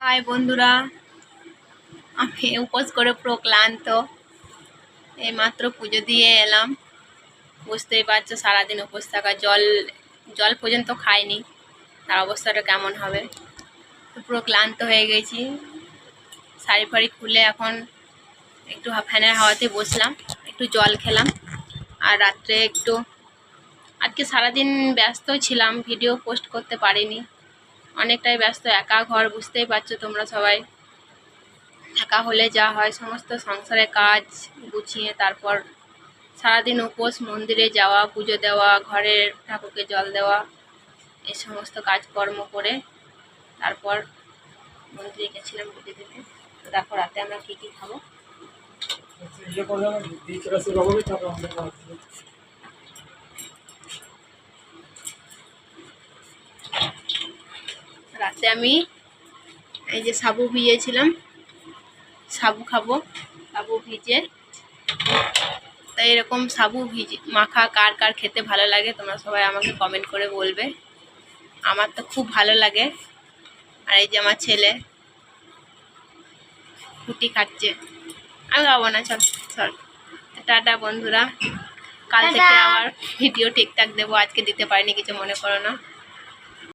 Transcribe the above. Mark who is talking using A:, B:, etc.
A: High বন্ধুরা, আমি উপোস করে পুরো ক্লান্ত। এইমাত্র পুজো দিয়ে এলাম। বুঝতেই পারছো সারাদিন উপোস থাকা, জল জল পর্যন্ত খাইনি, তার অবস্থাটা কেমন হবে। তো পুরো ক্লান্ত হয়ে গেছি। শাড়ি ফাড়ি খুলে এখন একটু ফ্যানের হাওয়াতে বসলাম, একটু জল খেলাম। আর রাত্রে আজকে সারাদিন ব্যস্ত ছিলাম, ভিডিও পোস্ট করতে পারিনি, অনেকটাই ব্যস্ত। একা ঘর, বুঝতেই পারছো তোমরা সবাই। একা হলে যা হয়, সমস্ত সংসারের কাজ গুছিয়ে তারপর সারাদিন উপোস, মন্দিরে যাওয়া, পুজো দেওয়া, ঘরের ঠাকুরকে জল দেওয়া, এই সমস্ত কাজকর্ম করে তারপর মন্দিরে গেছিলাম পুজো দিতে। তো দেখো রাতে আমরা কী কী খাবো। রাতে আমি এই যে সাবু ভিজিয়েছিলাম, সাবু খাবো। সাবু ভিজে, তাই এরকম সাবু মাখা কার কার খেতে ভালো লাগে তোমরা সবাই আমাকে কমেন্ট করে বলবে। আমার তো খুব ভালো লাগে। আর এই যে আমার ছেলে ফুটি খাচ্ছে, আমি খাবো না। চল চল, টাটা বন্ধুরা। কাল থেকে আবার ভিডিও ঠিকঠাক দেবো, আজকে দিতে পারিনি, কিছু মনে করো না।